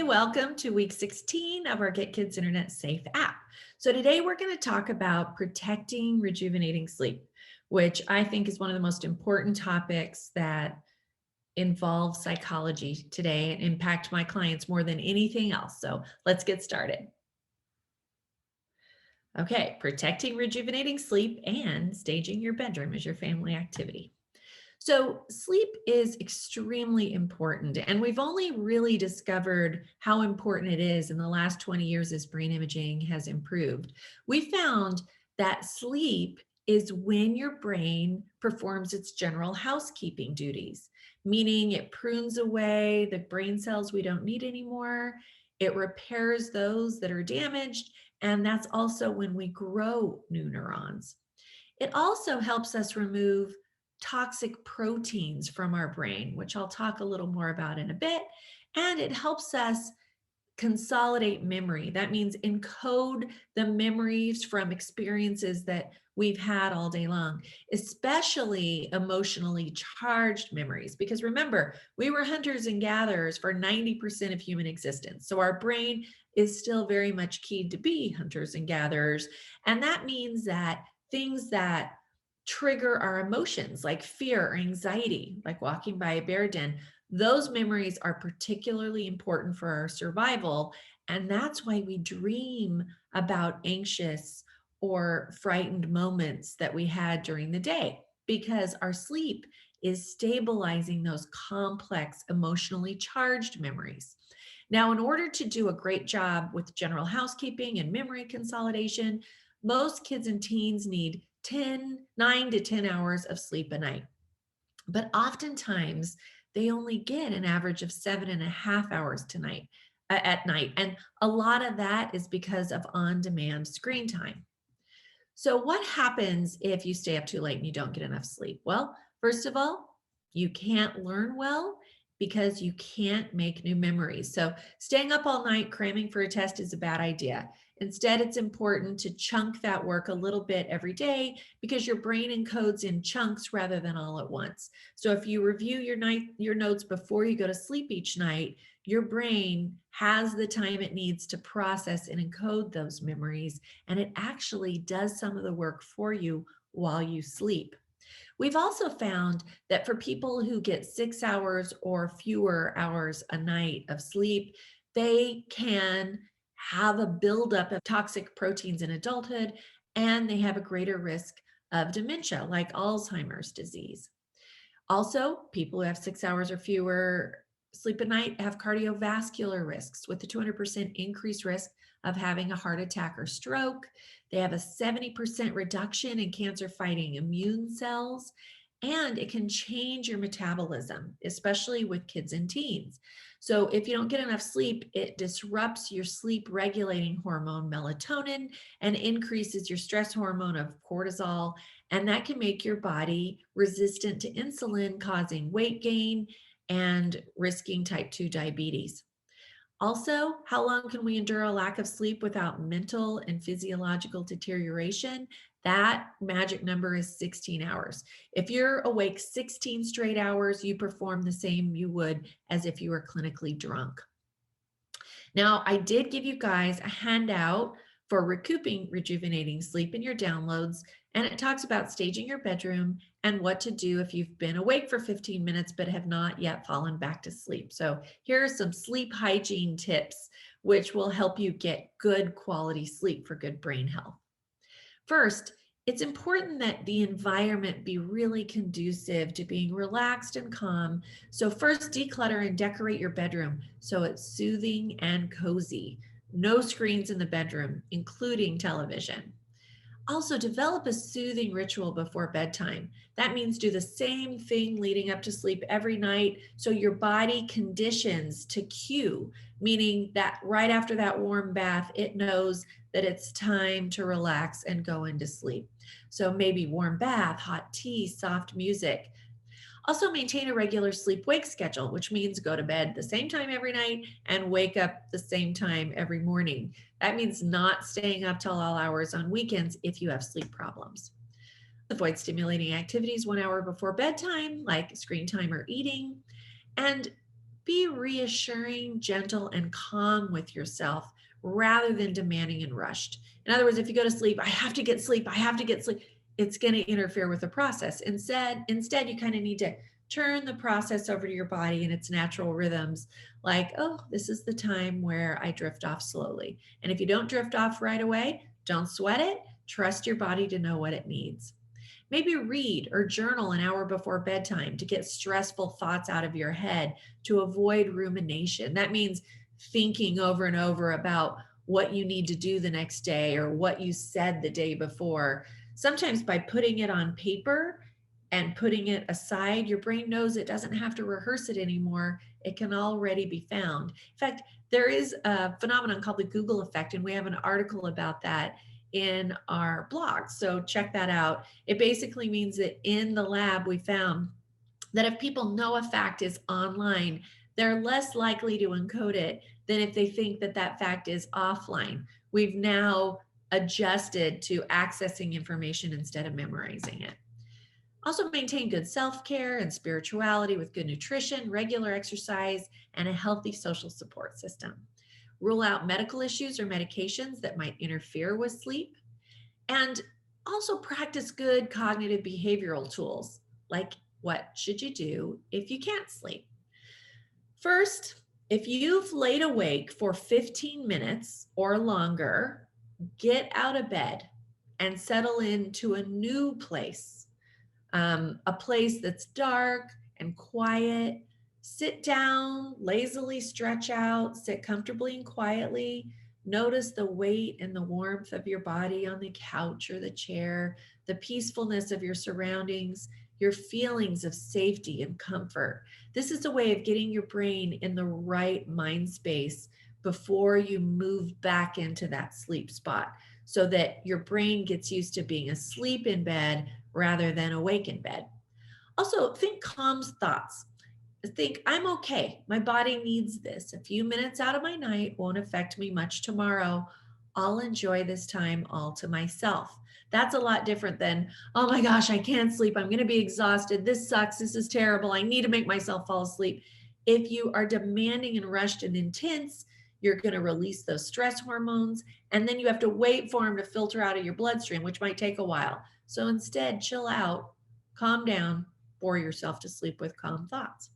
welcome to week 16 of our Get Kids Internet Safe app. So today we're going to talk about protecting rejuvenating sleep, which I think is one of the most important topics that involve psychology today and impact my clients more than anything else. So let's get started. Okay, protecting rejuvenating sleep and staging your bedroom as your family activity. So sleep is extremely important, and we've only really discovered how important it is in the last 20 years as brain imaging has improved. We found that sleep is when your brain performs its general housekeeping duties, meaning it prunes away the brain cells we don't need anymore, it repairs those that are damaged, and that's also when we grow new neurons. It also helps us remove toxic proteins from our brain, which I'll talk a little more about in a bit. And it helps us consolidate memory. That means encode the memories from experiences that we've had all day long, especially emotionally charged memories. Because remember, we were hunters and gatherers for 90% of human existence. So our brain is still very much keyed to be hunters and gatherers. And that means that things that trigger our emotions like fear or anxiety, like walking by a bear den, those memories are particularly important for our survival. And that's why we dream about anxious or frightened moments that we had during the day, because our sleep is stabilizing those complex, emotionally charged memories. Now, in order to do a great job with general housekeeping and memory consolidation, most kids and teens need 9 to 10 hours of sleep a night. But oftentimes, they only get an average of 7.5 hours at night. And a lot of that is because of on-demand screen time. So what happens if you stay up too late and you don't get enough sleep? Well, first of all, you can't learn well because you can't make new memories. So staying up all night cramming for a test is a bad idea. Instead, it's important to chunk that work a little bit every day because your brain encodes in chunks rather than all at once. So if you review your notes before you go to sleep each night, your brain has the time it needs to process and encode those memories, and it actually does some of the work for you while you sleep. We've also found that for people who get 6 hours or fewer hours a night of sleep, they can have a buildup of toxic proteins in adulthood, and they have a greater risk of dementia, like Alzheimer's disease. Also, people who have 6 hours or fewer sleep at night have cardiovascular risks with a 200% increased risk of having a heart attack or stroke. They have a 70% reduction in cancer-fighting immune cells, and it can change your metabolism, especially with kids and teens. So if you don't get enough sleep, it disrupts your sleep regulating hormone melatonin and increases your stress hormone of cortisol, and that can make your body resistant to insulin, causing weight gain and risking type 2 diabetes. Also, how long can we endure a lack of sleep without mental and physiological deterioration? That magic number is 16 hours. If you're awake 16 straight hours, you perform the same you would as if you were clinically drunk. Now, I did give you guys a handout for recouping rejuvenating sleep in your downloads, and it talks about staging your bedroom and what to do if you've been awake for 15 minutes but have not yet fallen back to sleep. So here are some sleep hygiene tips which will help you get good quality sleep for good brain health. First, it's important that the environment be really conducive to being relaxed and calm. So first, declutter and decorate your bedroom so it's soothing and cozy. No screens in the bedroom, including television. Also, develop a soothing ritual before bedtime. That means do the same thing leading up to sleep every night so your body conditions to cue, meaning that right after that warm bath, it knows that it's time to relax and go into sleep. So maybe warm bath, hot tea, soft music. Also, maintain a regular sleep-wake schedule, which means go to bed the same time every night and wake up the same time every morning. That means not staying up till all hours on weekends if you have sleep problems. Avoid stimulating activities 1 hour before bedtime, like screen time or eating. And Be reassuring, gentle, and calm with yourself rather than demanding and rushed. In other words, if you go to sleep, I have to get sleep, I have to get sleep, it's going to interfere with the process. Instead, you kind of need to turn the process over to your body and its natural rhythms. Like, oh, this is the time where I drift off slowly. And if you don't drift off right away, don't sweat it. Trust your body to know what it needs. Maybe read or journal an hour before bedtime to get stressful thoughts out of your head, to avoid rumination. That means thinking over and over about what you need to do the next day or what you said the day before. Sometimes by putting it on paper and putting it aside, your brain knows it doesn't have to rehearse it anymore. It can already be found. In fact, there is a phenomenon called the Google effect, and we have an article about that in our blog. So check that out. It basically means that in the lab, we found that if people know a fact is online, they're less likely to encode it than if they think that that fact is offline. We've now adjusted to accessing information instead of memorizing it. Also maintain good self-care and spirituality with good nutrition, regular exercise, and a healthy social support system. Rule out medical issues or medications that might interfere with sleep. And also practice good cognitive behavioral tools, like what should you do if you can't sleep? First, if you've laid awake for 15 minutes or longer, get out of bed and settle into a new place, a place that's dark and quiet. Sit down, lazily stretch out, sit comfortably and quietly. Notice the weight and the warmth of your body on the couch or the chair, the peacefulness of your surroundings, your feelings of safety and comfort. This is a way of getting your brain in the right mind space before you move back into that sleep spot, so that your brain gets used to being asleep in bed rather than awake in bed. Also, think calm thoughts. Think, I'm okay. My body needs this. A few minutes out of my night won't affect me much tomorrow. I'll enjoy this time all to myself. That's a lot different than, oh my gosh, I can't sleep. I'm going to be exhausted. This sucks. This is terrible. I need to make myself fall asleep. If you are demanding and rushed and intense, you're going to release those stress hormones, and then you have to wait for them to filter out of your bloodstream, which might take a while. So instead, chill out, calm down, bore yourself to sleep with calm thoughts.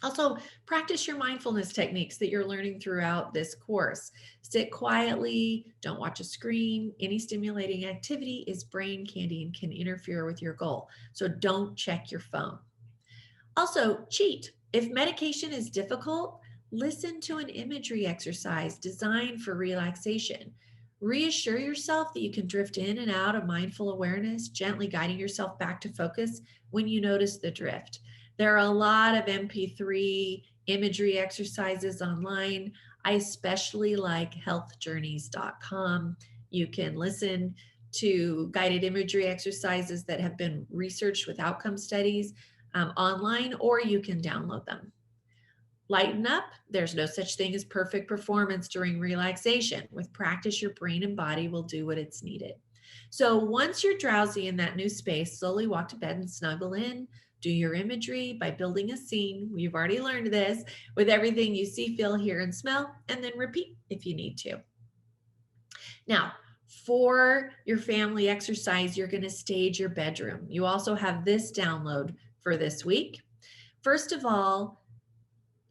Also, practice your mindfulness techniques that you're learning throughout this course. Sit quietly, don't watch a screen. Any stimulating activity is brain candy and can interfere with your goal. So don't check your phone. Also, cheat. If medication is difficult, listen to an imagery exercise designed for relaxation. Reassure yourself that you can drift in and out of mindful awareness, gently guiding yourself back to focus when you notice the drift. There are a lot of MP3 imagery exercises online. I especially like healthjourneys.com. You can listen to guided imagery exercises that have been researched with outcome studies online, or you can download them. Lighten up. There's no such thing as perfect performance during relaxation. With practice, your brain and body will do what it's needed. So once you're drowsy in that new space, slowly walk to bed and snuggle in. Do your imagery by building a scene. We've already learned this with everything you see, feel, hear, and smell, and then repeat if you need to. Now, for your family exercise, you're going to stage your bedroom. You also have this download for this week. First of all,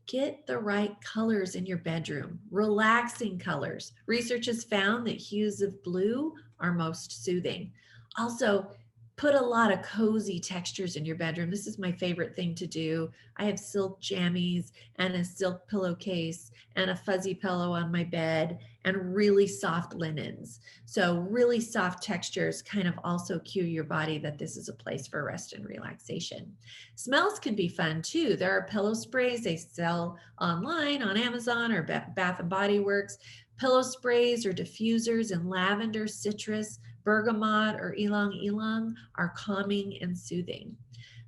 get the right colors in your bedroom, relaxing colors. Research has found that hues of blue are most soothing. Also, put a lot of cozy textures in your bedroom. This is my favorite thing to do. I have silk jammies and a silk pillowcase and a fuzzy pillow on my bed and really soft linens. So really soft textures kind of also cue your body that this is a place for rest and relaxation. Smells can be fun too. There are pillow sprays they sell online on Amazon or Bath and Body Works. Pillow sprays or diffusers in lavender, citrus, bergamot, or ylang ylang are calming and soothing.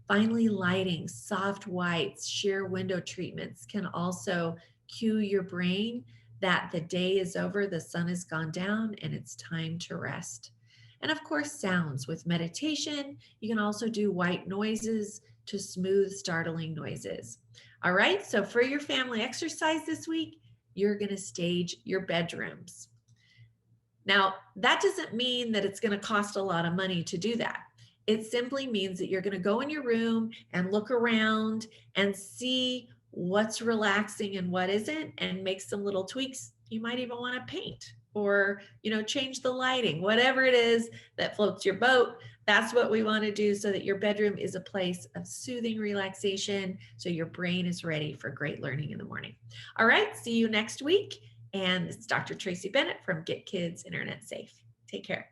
Finally, lighting, soft whites, sheer window treatments can also cue your brain that the day is over, the sun has gone down, and it's time to rest. And of course, sounds. With meditation, you can also do white noises to smooth, startling noises. All right, so for your family exercise this week, you're going to stage your bedrooms. Now, that doesn't mean that it's going to cost a lot of money to do that. It simply means that you're going to go in your room and look around and see what's relaxing and what isn't, and make some little tweaks. You might even want to paint or, change the lighting, whatever it is that floats your boat. That's what we want to do so that your bedroom is a place of soothing relaxation, so your brain is ready for great learning in the morning. All right, see you next week. And it's Dr. Tracy Bennett from Get Kids Internet Safe. Take care.